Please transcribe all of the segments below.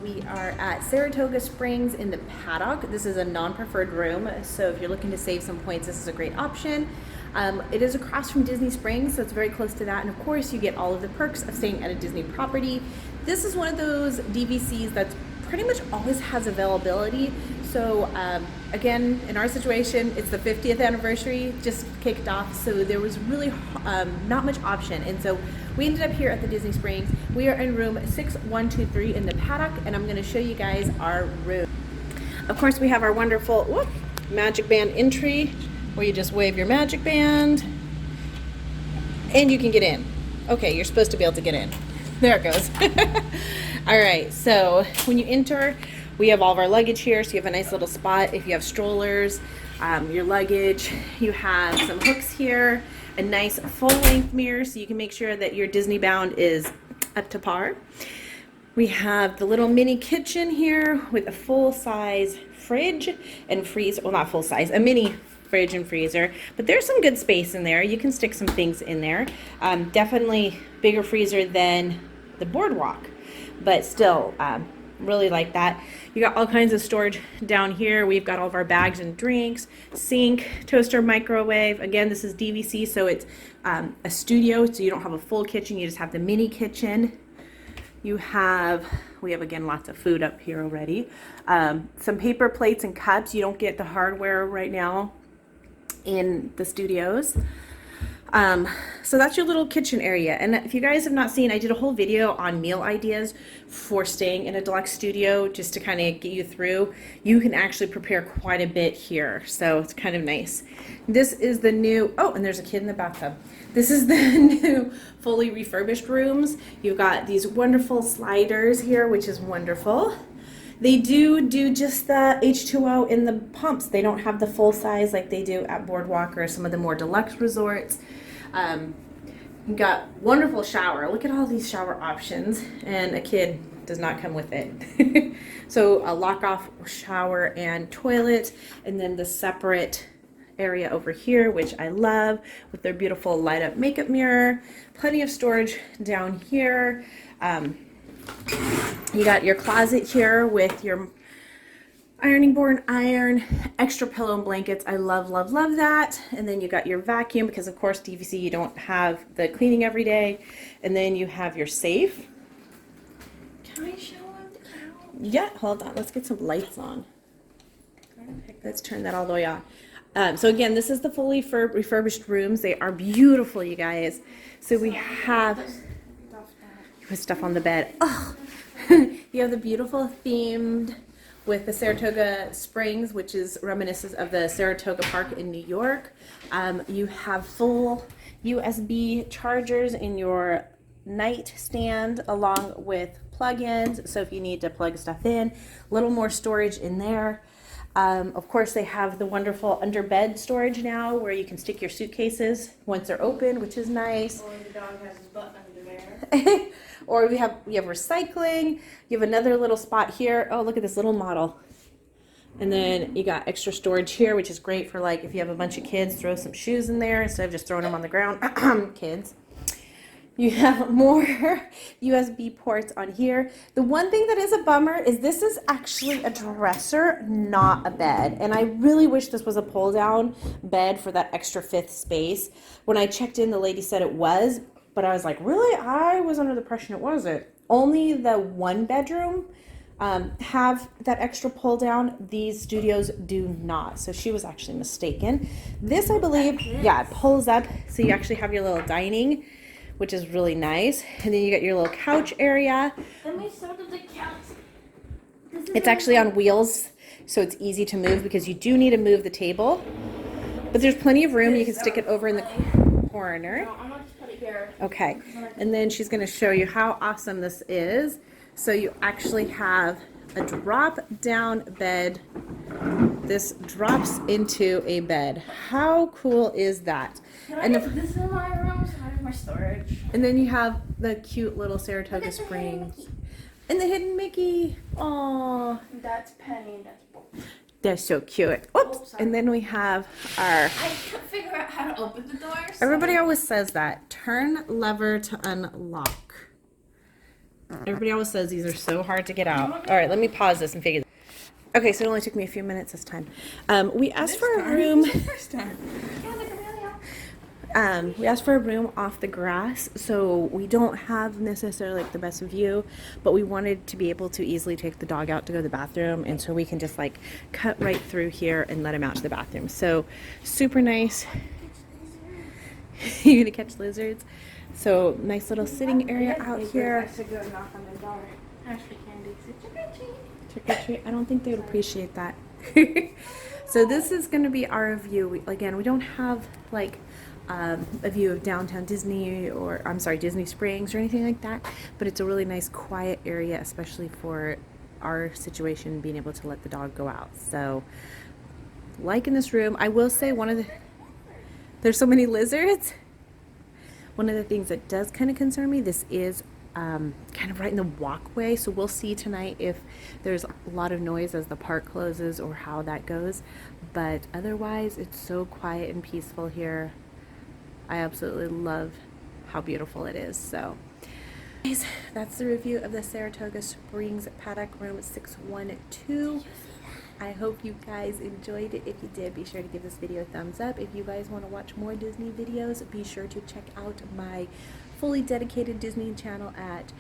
We are at Saratoga Springs in the paddock. This is a non-preferred room, so if you're looking to save some points, this is a great option. It is across from Disney Springs, so it's very close to that, and of course you get all of the perks of staying at a Disney property. This is one of those DVCs that's pretty much always has availability. So again, in our situation, it's the 50th anniversary just kicked off, so there was really not much option, and so we ended up here at the Disney Springs. We are in room 6123 in the paddock, and I'm going to show you guys our room. Of course, we have our wonderful magic band entry where you just wave your magic band and you can get in. Okay, you're supposed to be able to get in. There it goes. All right, so when you enter, we have all of our luggage here, so you have a nice little spot if you have strollers, your luggage. You have some hooks here, a nice full-length mirror so you can make sure that your Disney bound is up to par. We have the little mini kitchen here with a full-size fridge and freezer. Well, not full-size, a mini fridge and freezer, but there's some good space in there. You can stick some things in there. Definitely bigger freezer than the boardwalk, but still really like that. You got all kinds of storage down here. We've got all of our bags and drinks, sink, toaster, microwave. Again, this is DVC, so it's a studio, so you don't have a full kitchen, you just have the mini kitchen. We have again lots of food up here already. Some paper plates and cups. You don't get the hardware right now in the studios. So that's your little kitchen area. And if you guys have not seen, I did a whole video on meal ideas for staying in a deluxe studio just to kind of get you through. You can actually prepare quite a bit here, so it's kind of nice. This is the new, and there's a kid in the bathtub. This is the new fully refurbished rooms. You've got these wonderful sliders here, which is wonderful. They do just the H2O in the pumps. They don't have the full size like they do at Boardwalk or some of the more deluxe resorts. You've got wonderful shower. Look at all these shower options, and a kid does not come with it. So a lock-off shower and toilet, and then the separate area over here, which I love, with their beautiful light-up makeup mirror. Plenty of storage down here. You got your closet here with your ironing board and iron, extra pillow and blankets. I love, love, love that. And then you got your vacuum because, of course, DVC, you don't have the cleaning every day. And then you have your safe. Can I show them the couch? Yeah, hold on. Let's get some lights on. Let's turn that all the way on. So again, this is the fully refurbished rooms. They are beautiful, you guys. So we have... You put stuff on the bed. Oh, you have the beautiful themed with the Saratoga Springs, which is reminiscent of the Saratoga Park in New York. You have full USB chargers in your nightstand along with plug-ins. So if you need to plug stuff in, a little more storage in there. Of course, they have the wonderful under bed storage now where you can stick your suitcases once they're open, which is nice. Or the dog has his butt under there. Or we have recycling. You have another little spot here. Oh, look at this little model. And then you got extra storage here, which is great for like if you have a bunch of kids, throw some shoes in there instead of just throwing them on the ground. Kids. You have more USB ports on here. The one thing that is a bummer is this is actually a dresser, not a bed. And I really wish this was a pull-down bed for that extra fifth space. When I checked in, the lady said it was, but I was like, really? I was under the impression it wasn't. Only the one bedroom have that extra pull down. These studios do not. So she was actually mistaken. This, I believe, yeah, it pulls up. So you actually have your little dining, which is really nice. And then you got your little couch area. Let me start with the couch. It's actually on wheels, so it's easy to move because you do need to move the table. But there's plenty of room. You can stick it over in the corner. No, I'm going to just put it here. Okay, and then she's going to show you how awesome this is. So you actually have a drop down bed. This drops into a bed. How cool is that? And this is my room, so I have my storage. And then you have the cute little Saratoga Springs. And the hidden Mickey. Aww. That's Penny, that's Bob. That's so cute. Oops. And then we have our... I couldn't figure out how to open the door. So Everybody always says that. Turn lever to unlock. Everybody always says these are so hard to get out. All right, let me pause this and figure this. Okay, so it only took me a few minutes this time. We asked for a room. First time. We asked for a room off the grass, so we don't have necessarily like the best view, but we wanted to be able to easily take the dog out to go to the bathroom, and so we can just like cut right through here and let him out to the bathroom. So super nice. You're gonna catch lizards. So nice little sitting area out here. To go knock on the door. Ashley Candy said, Trick or treat. I don't think they would appreciate that. So this is going to be our view. Again, we don't have like a view of downtown Disney or I'm sorry, Disney Springs or anything like that, but it's a really nice quiet area, especially for our situation, being able to let the dog go out. So like in this room, I will say there's so many lizards. One of the things that does kind of concern me, this is kind of right in the walkway, so we'll see tonight if there's a lot of noise as the park closes or how that goes, but otherwise it's so quiet and peaceful here. I absolutely love how beautiful it is. So guys, that's the review of the Saratoga Springs Paddock Room 612. I hope you guys enjoyed it. If you did, be sure to give this video a thumbs up. If you guys want to watch more Disney videos, be sure to check out my fully dedicated Disney channel at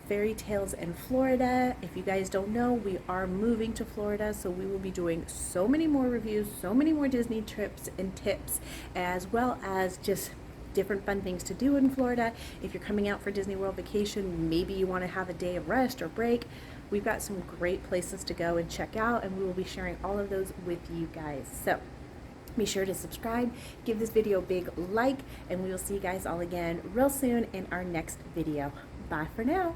Fairy Tales in Florida. If you guys don't know, we are moving to Florida, so we will be doing so many more reviews, so many more Disney trips and tips, as well as just different fun things to do in Florida. If you're coming out for Disney World vacation, maybe you want to have a day of rest or break, we've got some great places to go and check out, and we will be sharing all of those with you guys. So be sure to subscribe, give this video a big like, and we will see you guys all again real soon in our next video. Bye for now.